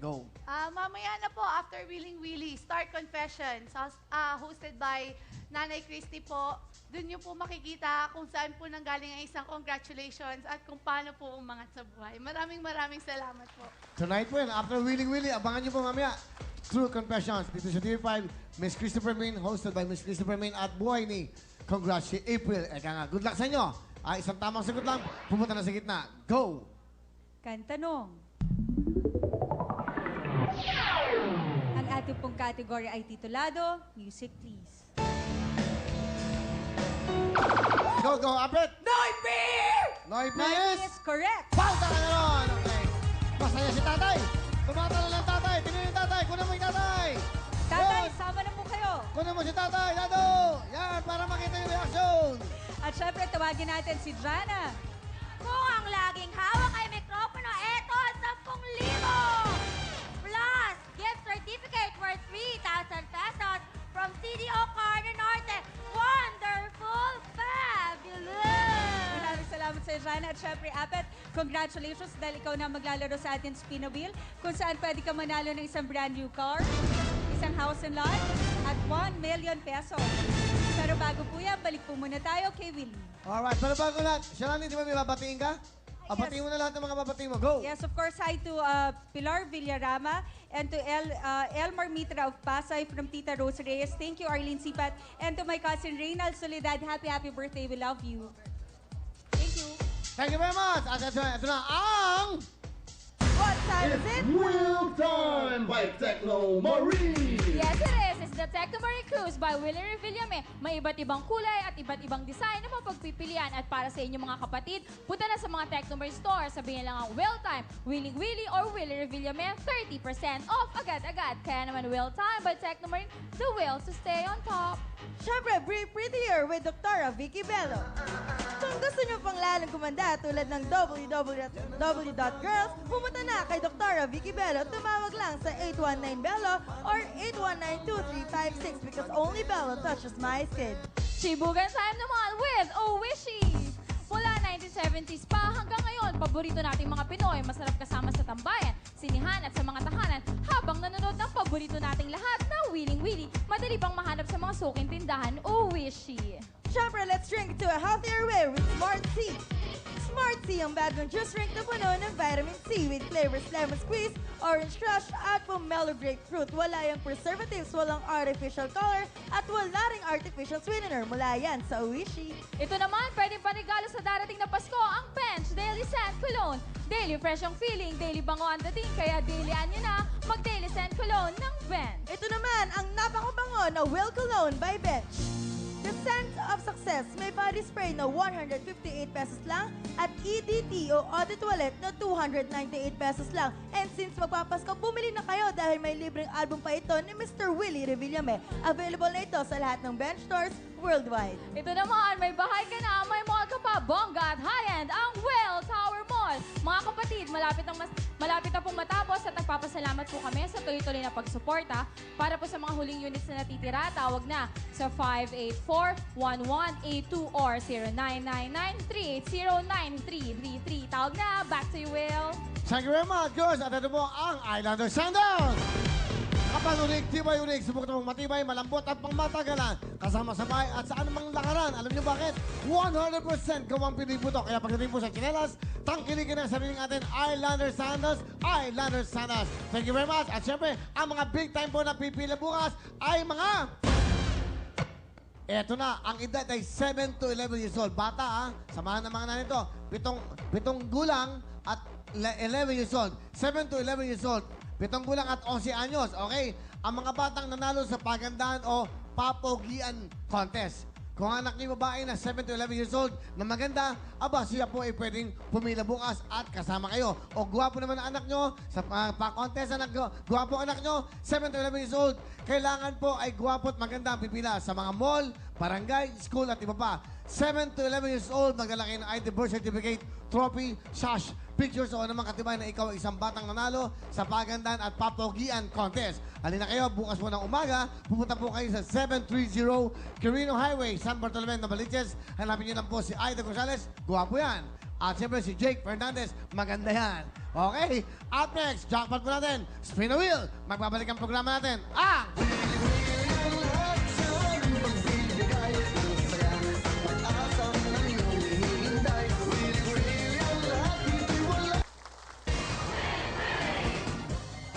Go. Mamaya na po, after Willing Willy, Start Confessions, hosted by Nanay Christy po. Doon niyo po makikita kung saan po nanggaling ang isang congratulations at kung paano po umangat sa buhay. Maraming salamat po. Tonight po yan, after Willing Willy, abangan niyo po mamaya. True Confessions, dito sa TV5, Miss Christopher Main, hosted by Miss Christopher Main at buhay ni Congrats si April. Eka nga, good luck sa inyo. Isang tamang sagot lang, pumunta na sa gitna. Go! Kantanong. Ang ating pong category ay titulado, Music Please. Go, go, Apit! Noy Beer! Noy, Nine please! is correct. Pauta ka naman! Okay. Masaya si tatay. Tumatalo ng tatay. Tingnan yung tatay. Kunin mo yung tatay. Tatay, Yun. sama na po kayo. Kunin mo si tatay. Dado! Yan, para makita yung reaction. At syempre, tawagin natin si Jana. Kung ang laging hawak ay mikropono, eto, 10,000! Plus, gift certificate worth 3,000 pesos from CDO Carne Norte. Wonderful! Fabulous! Maraming salamat sa Jana. At syempre, Apet, congratulations dahil ikaw na maglalaro sa atin Spin a Wheel, kung saan pwede ka manalo ng isang brand new car, isang house and lot, at 1 million pesos. Pero bago po yan, balik po muna tayo kay Willie. Alright, pero bago lahat, Shalani, di ba may babatiin ka? Babatiin mo na lahat ng mga babatiin mo. Go! Yes, of course, hi to Pilar Villarama and to Elmar Mitra of Pasay from Tita Rose Reyes. Thank you, Arlene Sipat. And to my cousin Reynald Soledad, happy birthday. We love you. Thank you. Thank you very much! At ito na ang... What time is it? Real Time by Techno Marie! Yes, it is. It's the Technomarie Cruise by Willie Revillame. May iba't ibang kulay at iba't ibang design na mapagpipilian. At para sa inyong mga kapatid, punta na sa mga Technomarie store. Sabihin lang ang Will Time, Willing Willie or Willie Revillame, 30% off agad-agad. Kaya naman Will Time by Technomarie, the will to stay on top. Siyempre, Breathe Prettier with Dr. Vicky Bello. Kung gusto nyo pang lalong kumanda tulad ng www.girls, pumunta na kay Dr. Vicky Bello. Tumawag lang sa 819-BELLO or 819-2356 because only Bello touches my skin. Chibugan time naman with Owishi! Mula 1970s pa hanggang ngayon, paborito nating mga Pinoy, masarap kasama sa tambayan, sinihan at sa mga tahanan habang nanonood ng paborito nating lahat na Willing Willie. Madali pang mahanap sa mga suking tindahan, Owishi! Siyempre, let's drink to a healthier way with Smart Tea. Smart Tea ang bagong juice drink na puno ng vitamin C with flavors lemon squeeze, orange crush, at pomelo grapefruit. Wala yung preservatives, walang artificial color, at wala ring artificial sweetener. Mula yan sa Oishi. Ito naman, pwedeng panigalo sa darating na Pasko ang Bench Daily Scent Cologne. Daily fresh ang feeling, daily bango ang dating, kaya dailyhan nyo na mag-Daily Scent Cologne ng Bench. Ito naman ang napakabango na Will Cologne by Bench. The scent of success, may body spray na 158 pesos lang at EDT o Eau de Toilette na 298 pesos lang. And since magpapasko, bumili na kayo dahil may libreng album pa ito ni Mr. Willie Revillame. Available na ito sa lahat ng Bench stores worldwide. Ito naman, may bahay ka na, may mall ka pa, bongga at high-end, ang Well Tower Mall. Mga kapatid, malapit na pong matapos at nagpapasalamat po kami sa tuloy-tuloy na pagsuporta. Para po sa mga huling units na natitira, tawag na sa 584-1182 or 0999-380-9333. Tawag na, back to you, Will. Thank you very much, girls. At ito po ang Islander Sandals. Kapag unig, tibay unig, subok na mong matibay, malambot at pangmatagalan. Kasama sa bahay at sa anumang lakaran. Alam niyo bakit? 100% gawang Pinoy po ito. Kaya pagdating po sa chinelas, tangkilikin ang sariling atin, Islander Sandals, Islander Sandals. Thank you very much. At syempre, ang mga big time po na pipila bukas ay mga... Eto na, ang edad ay 7 to 11 years old. Bata, ha? Samahan ng mga nanito. Pitong gulang at 11 years old. 7 to 11 years old. 7 gulang at 11 anyos, okay? Ang mga batang nanalo sa pagandahan o papogian contest. Kung anak niyo babae na 7 to 11 years old na maganda, aba, siya po ay pwedeng pumila bukas at kasama kayo. O gwapo naman ang anak nyo sa pa-contest na gwapo anak nyo, 7 to 11 years old, kailangan po ay gwapo at maganda ang pipila sa mga mall, barangay, school at iba pa. 7 to 11 years old, maglalaki ng ID birth certificate, trophy, sash, pictures o anumang katibay na ikaw ay isang batang nanalo sa pagandahan at papogian contest. Halina kayo, bukas po ng umaga, pupunta po kayo sa 730 Quirino Highway, San Bartolome, Novaliches. Hanapin niyo lang po si Aida Gonzales, guwapo yan. At siyempre si Jake Fernandez, maganda yan. Okay, up next, jackpot po natin. Spin the wheel. Magbabalik ang programa natin. Ang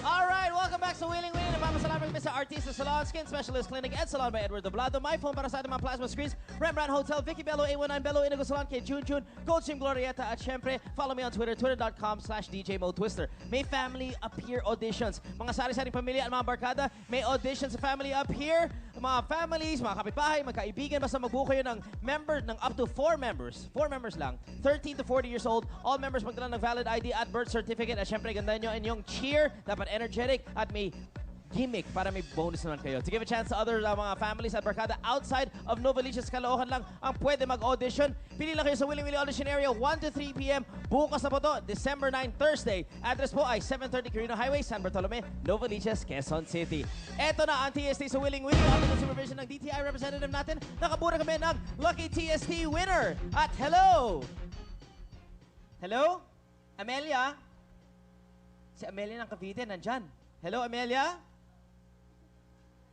Alright, welcome back sa Wheeling Wheeling. Napapasalamat kami sa Artista Salon, Skin Specialist Clinic, and Salon by Edward Doblado. My phone para sa ating mga plasma screens, Rembrandt Hotel, Vicky Bello, A19 Bello, Inigo Salon, kay June, Goldstream Glorieta, at syempre, follow me on Twitter, twitter.com/DJ Mo Twister. May family up here auditions. Mga sari-saring pamilya at mga barkada, may auditions sa family up here. Mga families, mga kapitbahay, magkaibigan, basta magbuo kayo ng member, ng up to 4 members. 4 members lang. 13 to 40 years old. All members magdala ng valid ID at birth certificate. At syempre, ganda nyo inyong cheer. Dapat energetic at may gimmick para may bonus naman kayo. To give a chance to other mga families at barkada outside of Novaliches, Caloocan lang ang pwede mag-audition. Pili lang kayo sa Willy Willy Audition Area 1 to 3 p.m. Bukas na po to, December 9, Thursday. Address po ay 730 Quirino Highway, San Bartolome, Novaliches, Quezon City. Eto na ang TST sa Willing Willy. Under the supervision ng DTI representative natin, nakabura kami ng Lucky TST winner. At hello! Hello? Amelia? Si Amelia ng Cavite, nandyan. Hello, Amelia?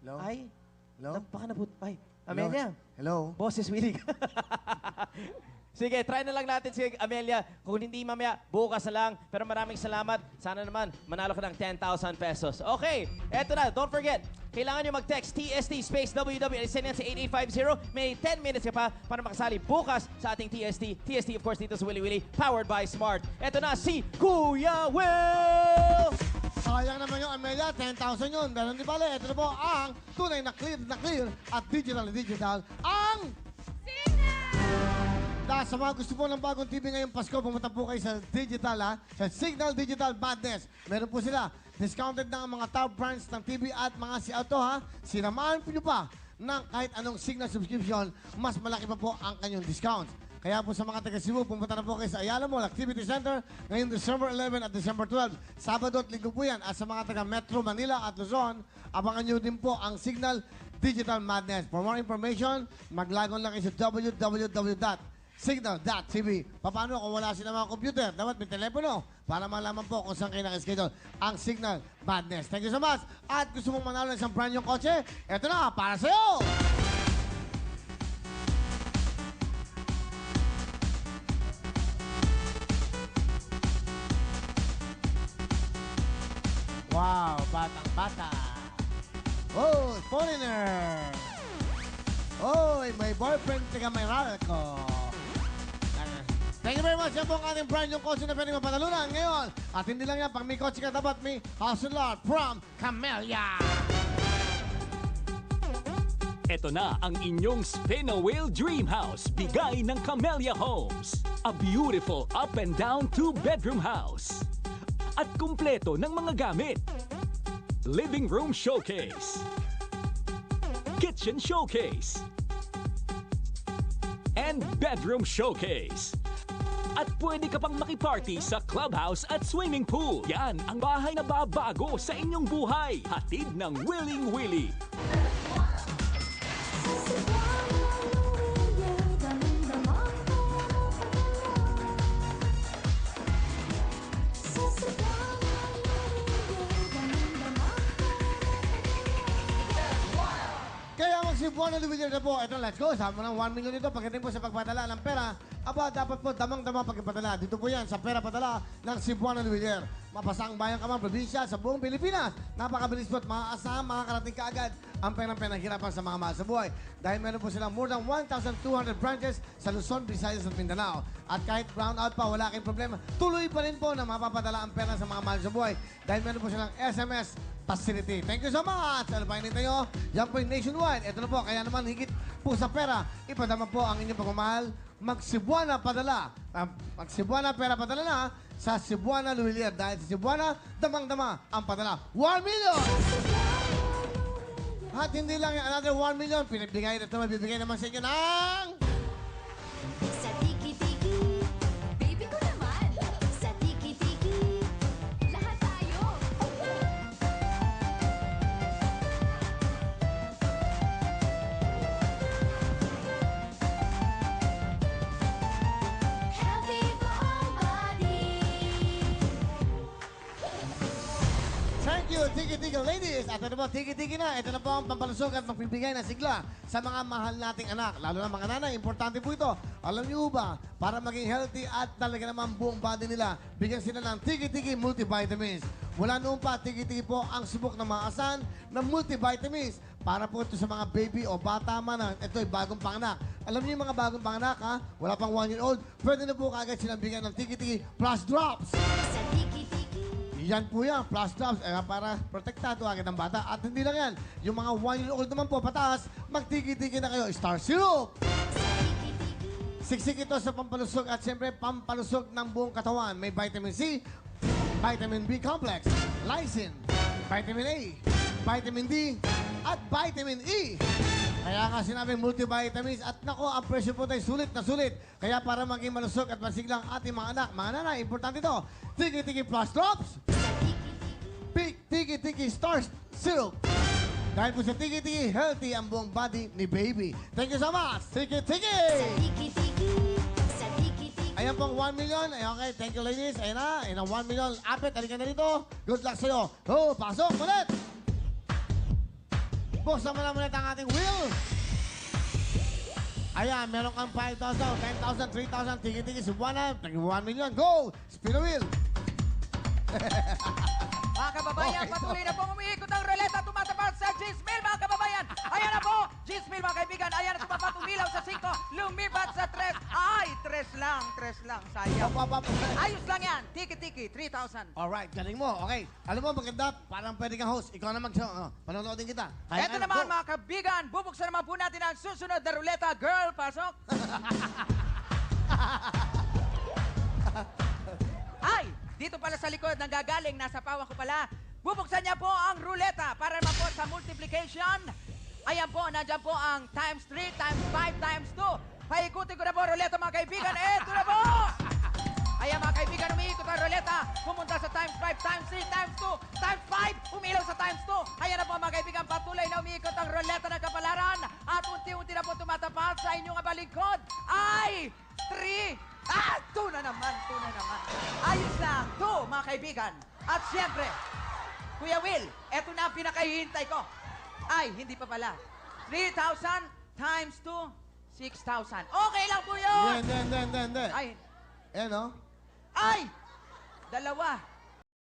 Hello? Ay, Hello? baka nabut. Ay, Amelia. Hello? Boses Willie. Sige, try na lang natin si Amelia. Kung hindi mamaya, bukas na lang. Pero maraming salamat. Sana naman, manalo ka ng 10,000 pesos. Okay, eto na. Don't forget, kailangan nyo mag-text TST space WW. Send yan sa 8850. May 10 minutes ka pa para makasali bukas sa ating TST. TST, of course, dito sa Willy Willy, powered by Smart. Eto na si Kuya Will! Sayang naman yung Amelia, 10,000 yun. Pero hindi pala, ito na po ang tunay na clear at digital, ang Dahil sa mga gusto po ng bagong TV ngayong Pasko, pumunta po kayo sa digital, sa Signal Digital Madness. Meron po sila, discounted na ang mga top brands ng TV at mga si Auto, Sinamahan po nyo pa ng kahit anong Signal subscription, mas malaki pa po ang kanyang discounts. Kaya po sa mga taga Cebu, pumunta na po kayo sa Ayala Mall Activity Center ngayong December 11 at December 12. Sabado at Linggo po yan. At sa mga taga Metro Manila at Luzon, abangan nyo din po ang Signal Digital Madness. For more information, maglagon lang kayo sa www.signal.tv. Paano kung wala sila mga computer? Dapat may telepono para malaman po kung saan kayo nakaschedule ang Signal Madness. Thank you so much. At gusto mong manalo ng isang brand yung kotse? Eto na, para sa'yo! Wow, batang-bata. Oh, foreigner. Oh, may boyfriend taga Meralco. Thank you very much. Yan po ang ating brand yung kotse na pwede mapanalunan ngayon. At hindi lang yan, pag may kotse ka, dapat may house and lot from Camellia. Ito na ang inyong Spin a Wheel Dream House, bigay ng Camellia Homes. A beautiful up and down 2-bedroom house. At kumpleto ng mga gamit. Living room showcase. Kitchen showcase. And bedroom showcase. At pwede ka pang makiparty sa clubhouse at swimming pool. Yan ang bahay na babago sa inyong buhay. Hatid ng Willing Willy. Cebuana Luwilier na po. Ito, let's go. Sama ng 1 million ito. Pagdating po sa pagpadala ng pera, dapat po damang-damang pagpadala. Dito po yan sa pera padala ng Cebuana Luwilier. Mapasang bayan ka man, probinsya, sa buong Pilipinas. Napakabilis po at maaasahan, makakarating ka agad ang penang-penahirapan sa mga mahal sa buhay. Dahil meron po silang more than 1,200 branches sa Luzon, Visayas at Mindanao. At kahit brown out pa, wala kayong problema. Tuloy pa rin po na mapapadala ang pera sa mga mahal sa buhay. Dahil meron po silang SMS facility. Thank you so much. Ano pa hinintay nyo? Yan po yung nationwide. Ito na po. Kaya naman higit po sa pera, ipadama po ang inyong pagmamahal. Mag-Cebuana padala. Mag-Cebuana pera padala na sa Cebuana Luwilier. Dahil sa Cebuana, damang-dama ang padala. 1 million! At hindi lang yung another 1 million. Pinibigay na ito. Mabibigay naman sa inyo ng... Sa tiki-tiki, baby ko naman. Sa tiki-tiki, lahat tayo. Healthy for all body. you, Tiki-Tiki ladies. At ito po, Tiki-Tiki na. Ito na po ang pampalusog at magbibigay ng sigla sa mga mahal nating anak. Lalo na mga nanay, importante po ito. Alam niyo ba, para maging healthy at talaga naman buong body nila, bigyan sila ng Tiki-Tiki multivitamins. Mula noon pa, Tiki-Tiki po ang subok ng mga asan ng multivitamins. Para po ito sa mga baby o bata man. Ito ay bagong panganak. Alam niyo yung mga bagong panganak, ha? Wala pang 1-year-old. Pwede na po kagad silang bigyan ng Tiki-Tiki Plus Drops. Sa tiki-tiki. Yan po yan, plus drops, para protektado agad ang bata. At hindi lang yan, yung mga 1-year-old naman po, pataas, magtiki-tiki na kayo, Star Syrup! Siksik ito sa pampalusog at siyempre pampalusog ng buong katawan. May vitamin C, vitamin B complex, lysine, vitamin A, vitamin D, at vitamin E. Kaya nga sinabing multivitamins at nako, ang presyo po tayo sulit na sulit. Kaya para maging malusog at masiglang ating mga anak, mga nanay, importante ito, Tiki-Tiki Plus Drops, Tiki-Tiki Star Syrup. Dahil po sa Tiki-Tiki, healthy ang buong body ni baby. Thank you so much, Tiki-Tiki! Tiki-tiki. Sa tiki-tiki. Ayan pong 1 million. Ay, okay, thank you ladies. Ayan na, 1 million. Apit, halika na dito. Good luck sa'yo. Oh, pasok ulit! Buksan mo na ulit ang ating wheel. Ayan, meron kang 5,000, 10,000, 3,000, tiki-tiki, 1 million. Go! Spin the wheel. Mga kababayan, Okay, patuloy na pong umiikot ang ruleta, tumatapat sa Gismil, mga kababayan. Ayan na po, Gismil, mga kaibigan. Ayan na, tumapat, umilaw sa 5, lumipat sa 3. Ay, 3 lang, sayang. Ayos lang yan, tiki-tiki, 3,000. Alright, galing mo. Okay. Alam mo, maganda, parang pwede kang host. Ikaw na panonoodin kita. Ito naman, mga kaibigan, bubuksan naman po natin ang susunod na ruleta. Girl, pasok. Ay, dito pala sa likod, nanggagaling, nasa pawang ko pala. Bubuksan niya po ang ruleta para naman po sa multiplication. Ayan po, nandiyan po ang times 3, times 5, times 2. Paikutin ko na po ruleta, mga kaibigan. Eto na po! Ayan, mga kaibigan, umiikot ang ruleta. Pumunta sa times 5, times 3, times 2, times 5. Umilaw sa times 2. Ayan na po, mga kaibigan, patuloy na umiikot ang ruleta ng kapalaran. At unti-unti na po tumatapat sa inyong abalingkod. Ay! 3! 2 na naman, 2 na naman. Ayos lang, 2, mga kaibigan. At siyempre, Kuya Will, eto na ang pinakahihintay ko. Ay, hindi pa pala. 3,000 times 2, 6,000. Okay lang po yun! Hindi. Ay, Ayan, no? ay! 2.